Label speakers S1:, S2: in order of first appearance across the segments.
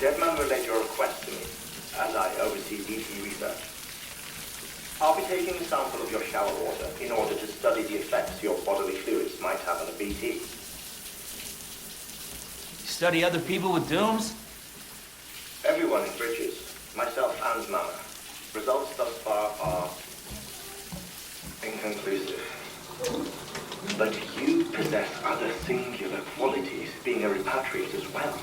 S1: Deadman relayed your request to me, as I oversee BT research. I'll be taking a sample of your shower water in order to study the effects your bodily fluids might have on a BT.
S2: Study other people with dooms?
S1: Everyone in Bridges, myself and Mama. Results thus far are inconclusive. But you possess other singular qualities, being a repatriate as well.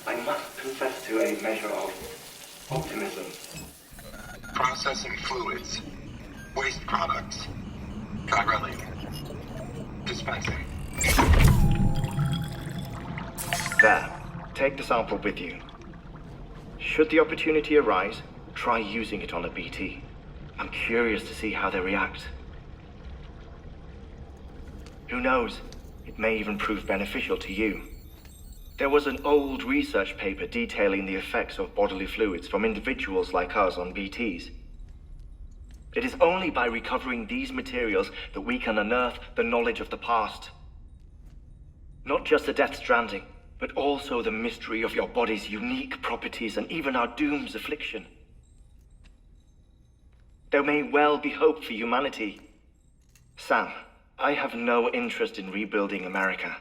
S1: I must confess to a measure of optimism.
S3: Processing fluids. Waste products. Chirelli. Dispensing.
S1: There. Take the sample with you. Should the opportunity arise, try using it on a BT. I'm curious to see how they react. Who knows? It may even prove beneficial to you. There was an old research paper detailing the effects of bodily fluids from individuals like us on BTs. It is only by recovering these materials that we can unearth the knowledge of the past. Not just the Death Stranding, but also the mystery of your body's unique properties and even our doom's affliction. There may well be hope for humanity. Sam, I have no interest in rebuilding America.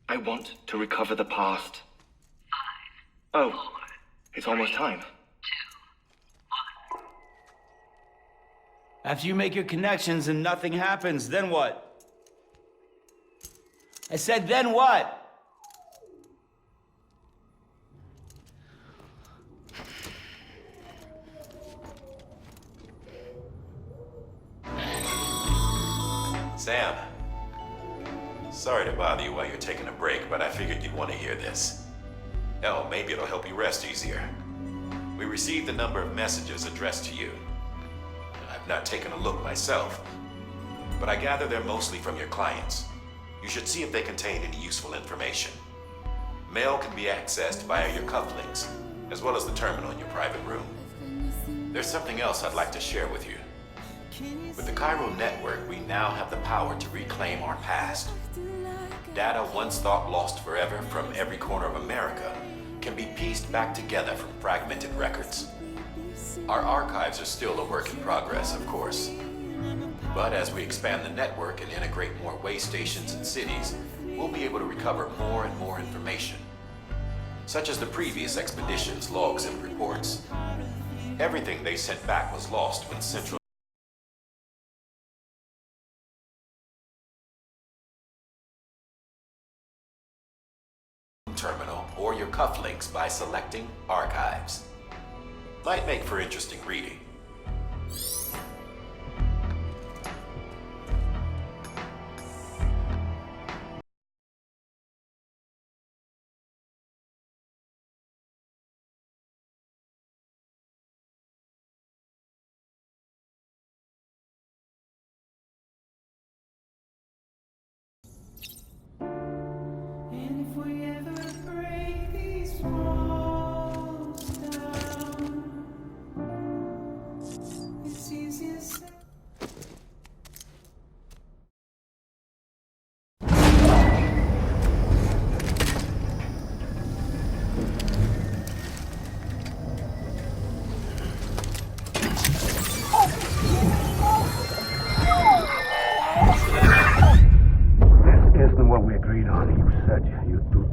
S1: I want to recover the past. 5, 4, oh, it's almost time.
S2: 2, 1. After you make your connections and nothing happens, then what? I said, then what?
S4: Sam, sorry to bother you while you're taking a break, but I figured you'd want to hear this. Hell, maybe it'll help you rest easier. We received a number of messages addressed to you. I've not taken a look myself, but I gather they're mostly from your clients. You should see if they contain any useful information. Mail can be accessed via your cufflinks, as well as the terminal in your private room. There's something else I'd like to share with you. With the Cairo network, we now have the power to reclaim our past. Data once thought lost forever from every corner of America can be pieced back together from fragmented records. Our archives are still a work in progress, of course. But as we expand the network and integrate more way stations and cities, we'll be able to recover more and more information, such as the previous expedition's logs and reports. Everything they sent back was lost when Central terminal or your cufflinks by selecting Archives. Might make for interesting reading.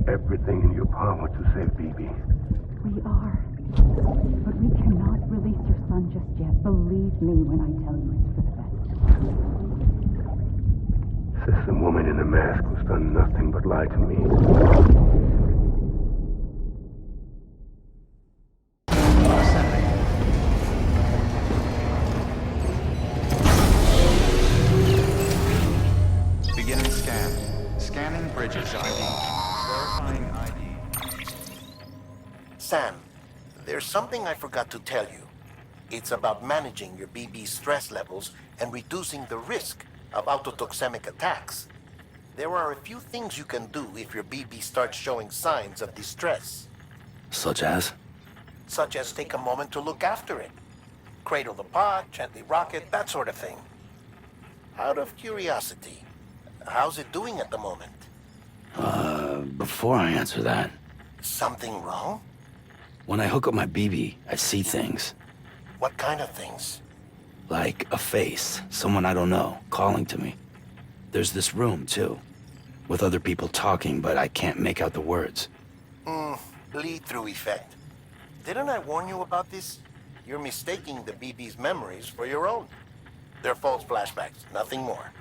S5: Everything in your power to save BB.
S6: We are. But we cannot release your son just yet. Believe me when I tell you it's for the best.
S5: System woman in the mask who's done nothing but lie to me.
S7: Beginning scan. Scanning Bridges ID. Verifying ID.
S8: Sam, there's something I forgot to tell you. It's about managing your BB stress levels and reducing the risk of autotoxemic attacks. There are a few things you can do if your BB starts showing signs of distress.
S5: Such as?
S8: Such as take a moment to look after it. Cradle the pod, gently rock it, that sort of thing. Out of curiosity, how's it doing at the moment?
S5: Before I answer that...
S8: Something wrong?
S5: When I hook up my BB, I see things.
S8: What kind of things?
S5: Like a face, someone I don't know, calling to me. There's this room, too, with other people talking, but I can't make out the words.
S8: Bleed-through effect. Didn't I warn you about this? You're mistaking the BB's memories for your own. They're false flashbacks, nothing more.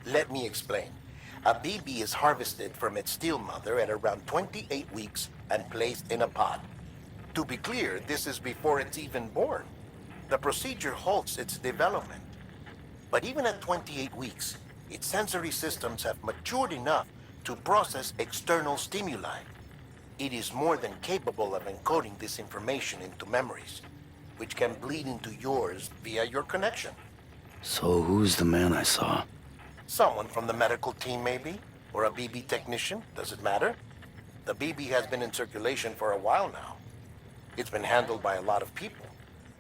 S8: Let me explain. A BB is harvested from its steel mother at around 28 weeks and placed in a pod. To be clear, this is before it's even born. The procedure halts its development. But even at 28 weeks, its sensory systems have matured enough to process external stimuli. It is more than capable of encoding this information into memories, which can bleed into yours via your connection.
S5: So who's the man I saw?
S8: Someone from the medical team, maybe? Or a BB technician? Does it matter? The BB has been in circulation for a while now. It's been handled by a lot of people.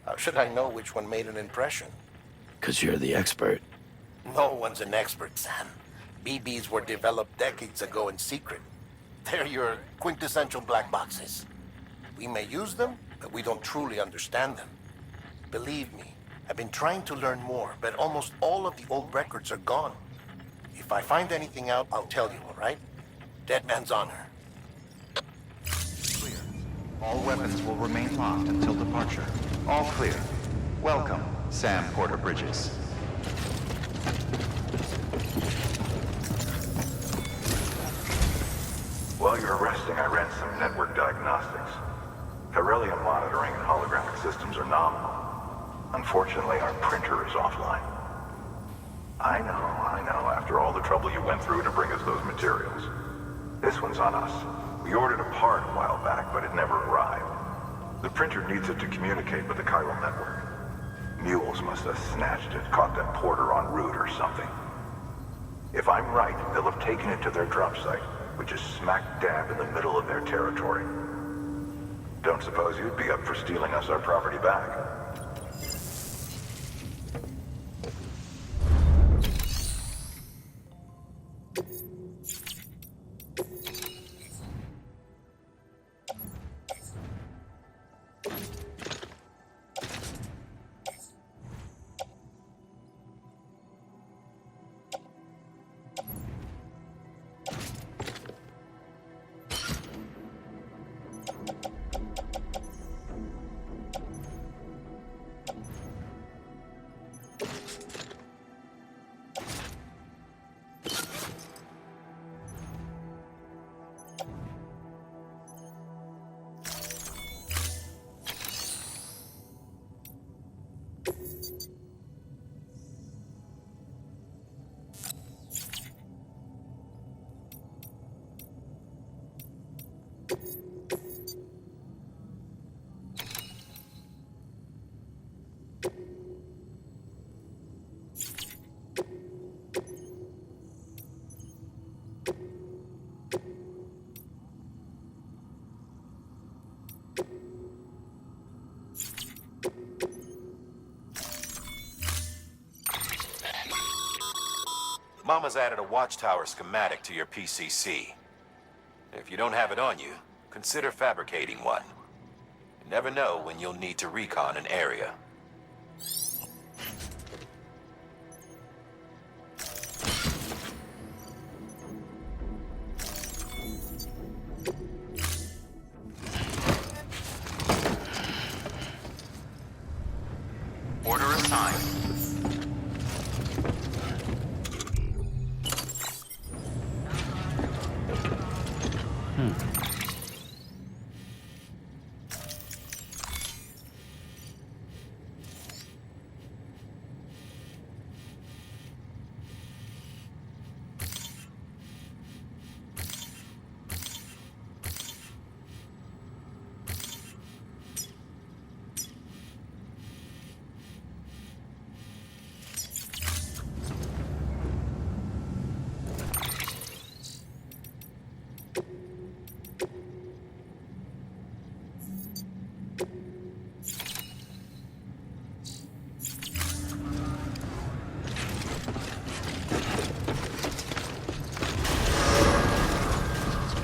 S8: How should I know which one made an impression?
S5: 'Cause you're the expert.
S8: No one's an expert, Sam. BBs were developed decades ago in secret. They're your quintessential black boxes. We may use them, but we don't truly understand them. Believe me, I've been trying to learn more, but almost all of the old records are gone. If I find anything out, I'll tell you, all right? Dead man's honor.
S7: Clear. All weapons will remain locked until departure. All clear. Welcome, Sam Porter Bridges.
S9: While you were resting, I ran some network diagnostics. Beryllium monitoring and holographic systems are nominal. Unfortunately, our printer is offline. I know. After all the trouble you went through to bring us those materials. This one's on us. We ordered a part a while back, but it never arrived. The printer needs it to communicate with the chiral network. Mules must have snatched it, caught that porter en route or something. If I'm right, they'll have taken it to their drop site, which is smack dab in the middle of their territory. Don't suppose you'd be up for stealing us our property back?
S4: Mama's added a watchtower schematic to your PCC. If you don't have it on you, consider fabricating one. You never know when you'll need to recon an area.
S7: Order assigned.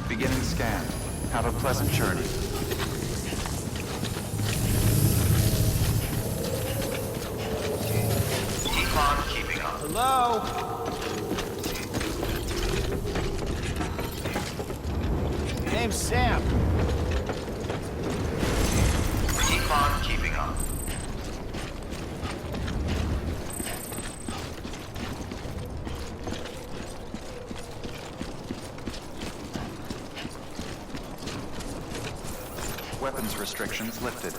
S7: Beginning scan. Have a pleasant journey.
S2: Hello? Name's Sam.
S7: Keep on keeping on. Weapons restrictions lifted.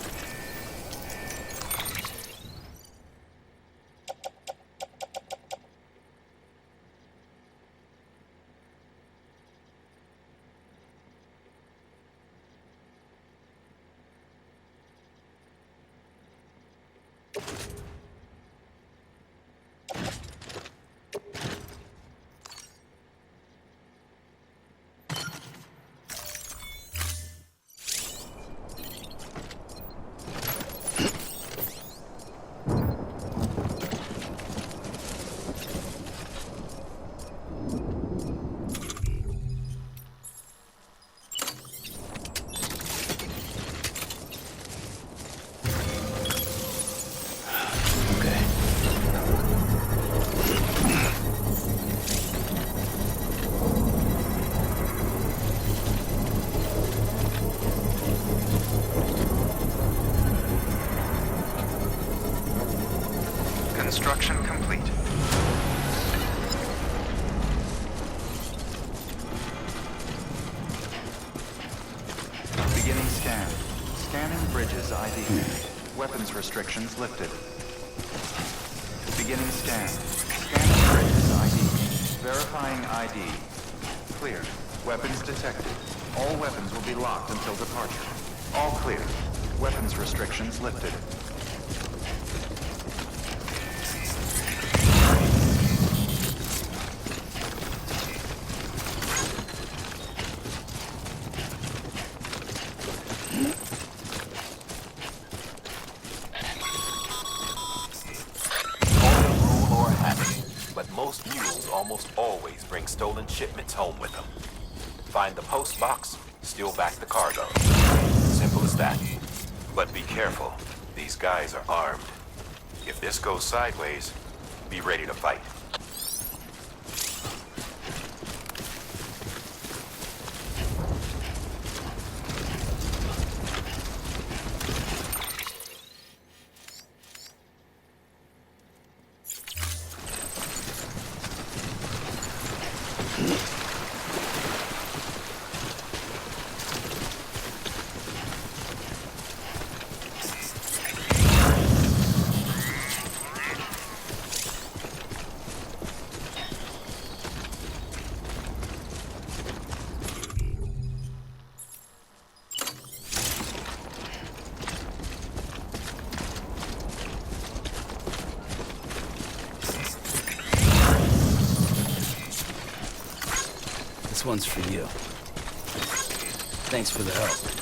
S7: Construction complete. Beginning scan. Scanning bridges ID. Weapons restrictions lifted. Beginning scan. Scanning bridges ID. Verifying ID. Clear. Weapons detected. All weapons will be locked until departure. All clear. Weapons restrictions lifted.
S4: Most mules almost always bring stolen shipments home with them. Find the post box, steal back the cargo. Simple as that. But be careful. These guys are armed. If this goes sideways, be ready to fight.
S5: This one's for you. Thanks for the help.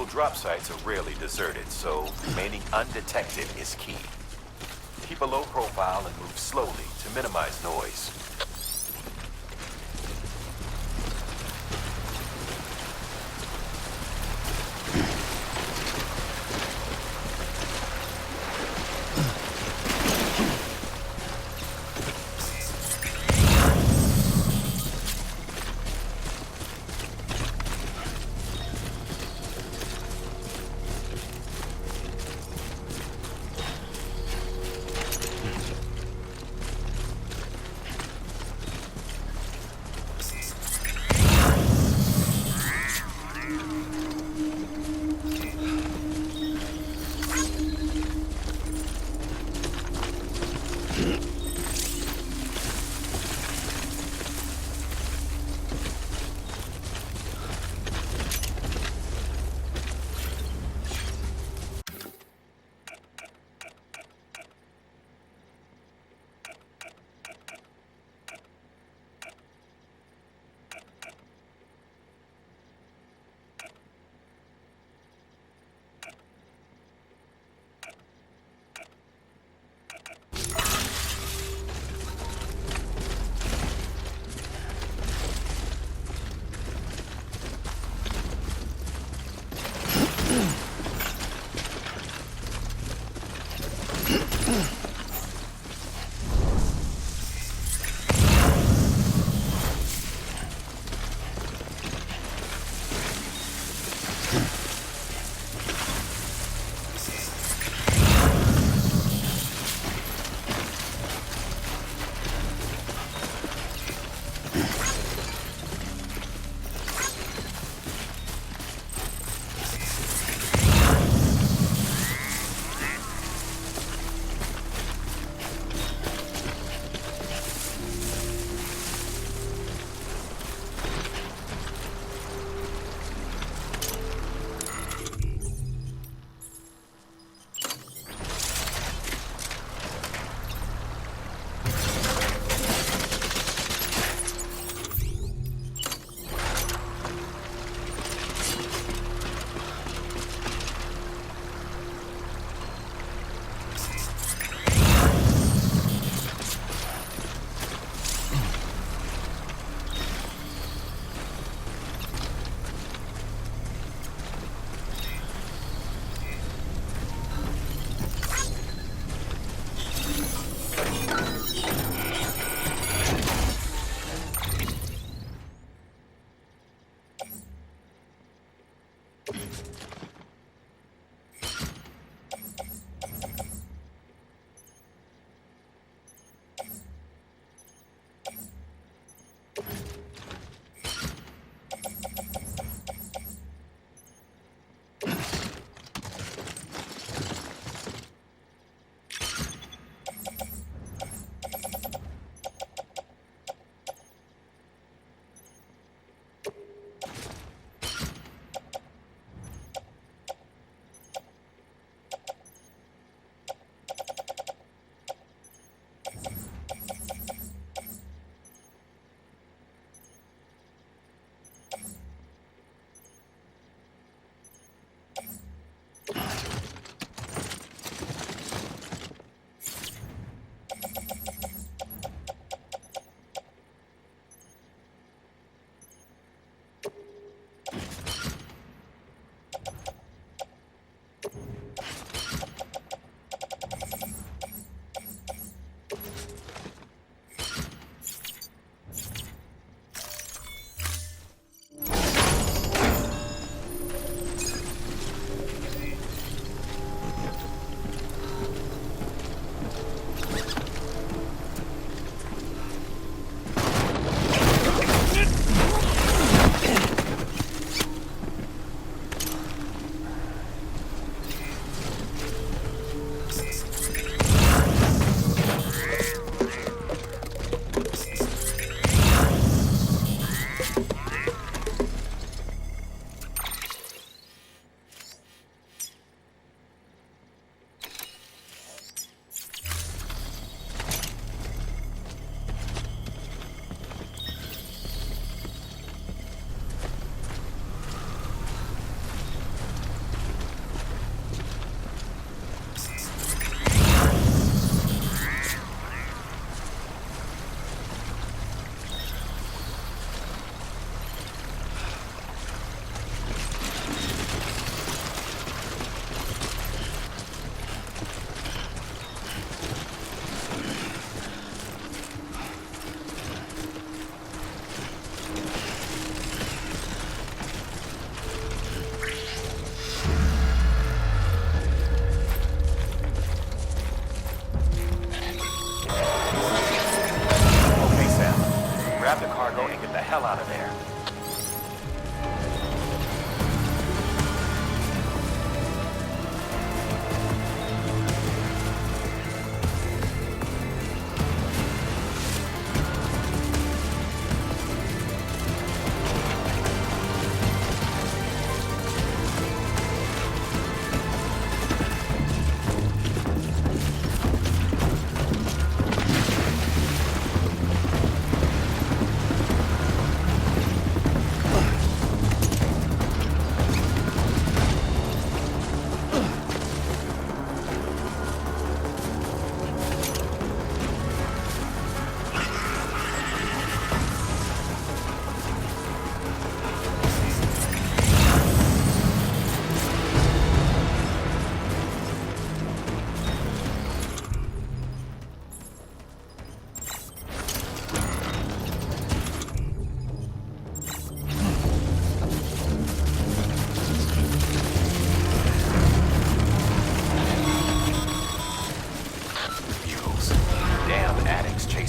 S4: Drop sites are rarely deserted, so remaining undetected is key. Keep a low profile and move slowly to minimize noise.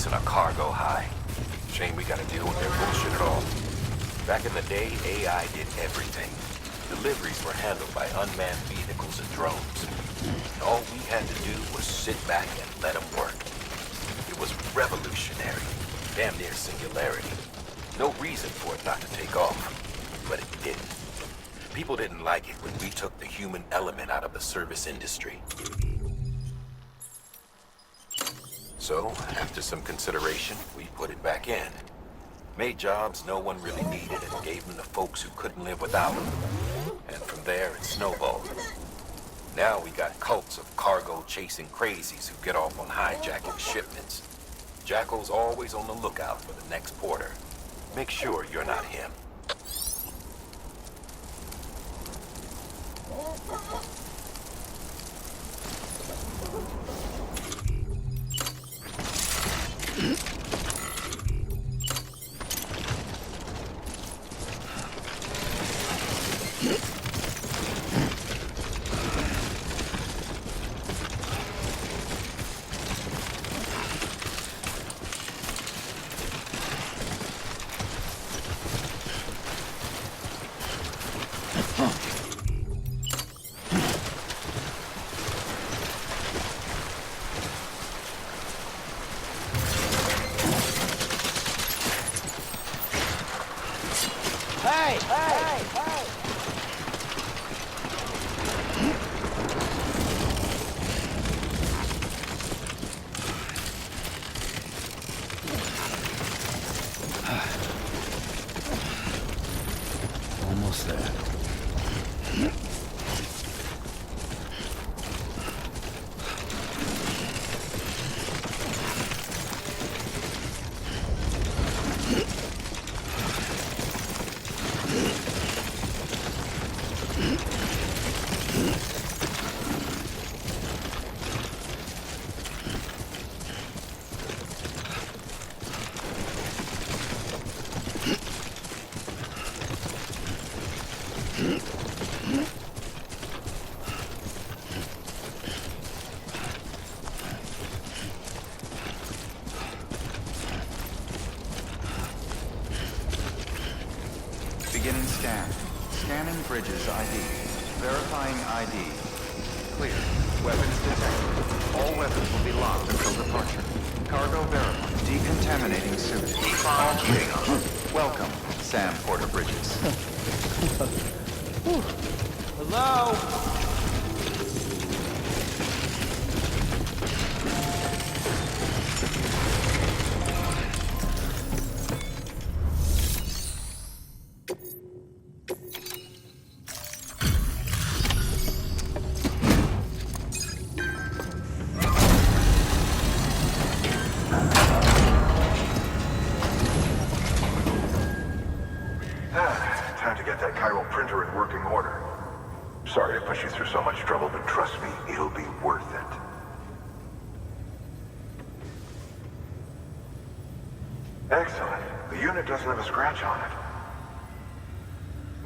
S10: chasing a cargo high. Shame we gotta deal with their bullshit at all. Back in the day, AI did everything. Deliveries were handled by unmanned vehicles and drones. And all we had to do was sit back and let them work. It was revolutionary, damn near singularity. No reason for it not to take off, but it didn't. People didn't like it when we took the human element out of the service industry. So, after some consideration, we put it back in. Made jobs no one really needed and gave them to folks who couldn't live without them. And from there, it snowballed. Now we got cults of cargo-chasing crazies who get off on hijacking shipments. Jackal's always on the lookout for the next porter. Make sure you're not him.
S5: Almost there.
S7: Beginning scan. Scanning bridges ID. Verifying ID. Clear. Weapons detected. All weapons will be locked until departure. Cargo verified. Decontaminating suit. Welcome, Sam Porter Bridges.
S2: Hello?
S9: Time to get that chiral printer in working order. Sorry to push you through so much trouble, but trust me, it'll be worth it. Excellent. The unit doesn't have a scratch on it.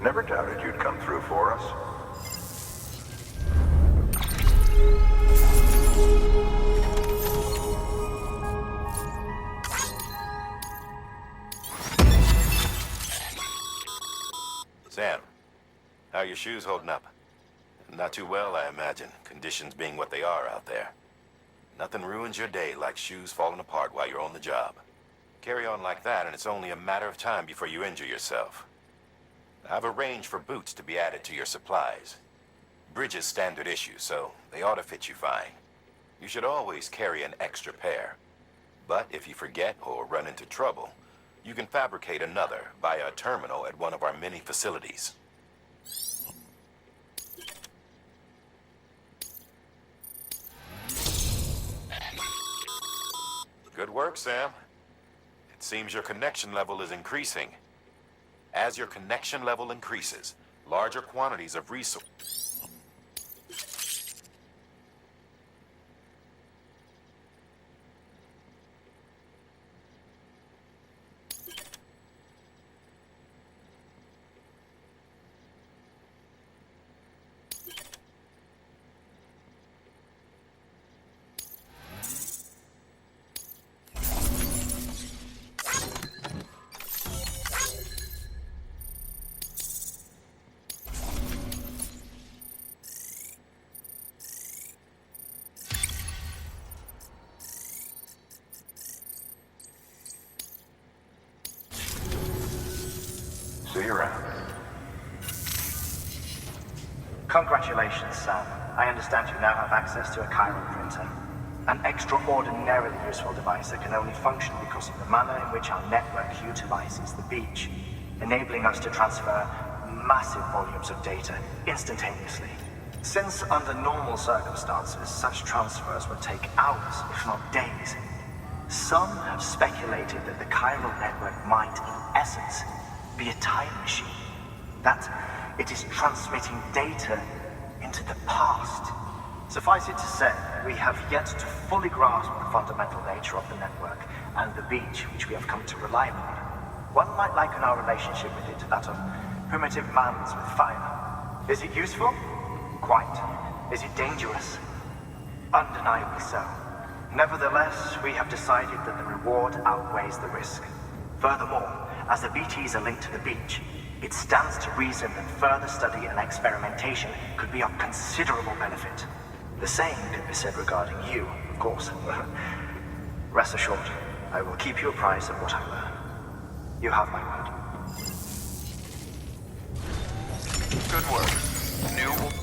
S9: Never doubted you'd come through for us.
S10: Sam, how are your shoes holding up? Not too well, I imagine, conditions being what they are out there. Nothing ruins your day like shoes falling apart while you're on the job. Carry on like that, and it's only a matter of time before you injure yourself. I've arranged for boots to be added to your supplies. Bridges standard issue, so they ought to fit you fine. You should always carry an extra pair. But if you forget or run into trouble, you can fabricate another via a terminal at one of our many facilities. Good work, Sam. It seems your connection level is increasing. As your connection level increases, larger quantities of resources.
S11: Congratulations, Sam. I understand you now have access to a chiral printer. An extraordinarily useful device that can only function because of the manner in which our network utilizes the beach, enabling us to transfer massive volumes of data instantaneously. Since under normal circumstances, such transfers would take hours, if not days, some have speculated that the chiral network might, in essence, be a time machine. That it is transmitting data into the past. Suffice it to say, we have yet to fully grasp the fundamental nature of the network and the beach which we have come to rely on. One might liken our relationship with it to that of primitive mans with fire. Is it useful? Quite. Is it dangerous? Undeniably so. Nevertheless, we have decided that the reward outweighs the risk. Furthermore, as the BTs are linked to the beach, it stands to reason that further study and experimentation could be of considerable benefit. The same could be said regarding you, of course. Rest assured, I will keep you apprised of what I learn. You have my word.
S7: Good work. New...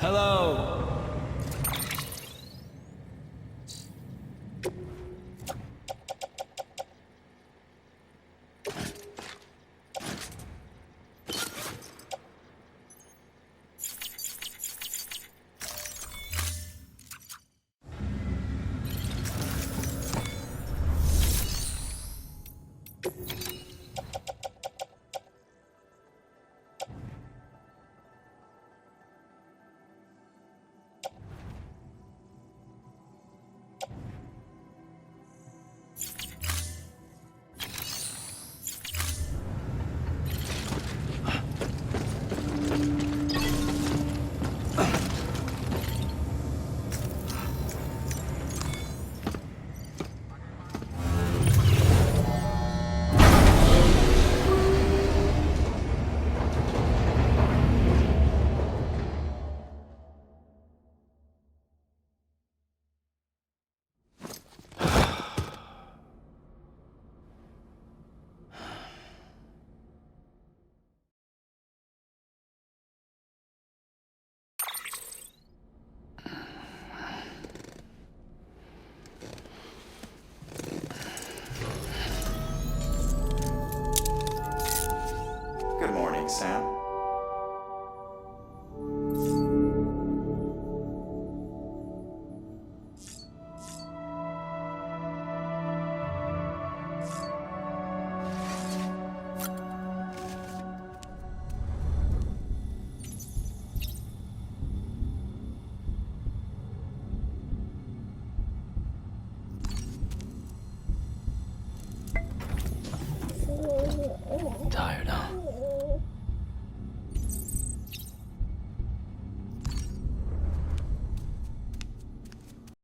S2: Hello.
S7: Good morning, Sam.
S5: Tired, huh?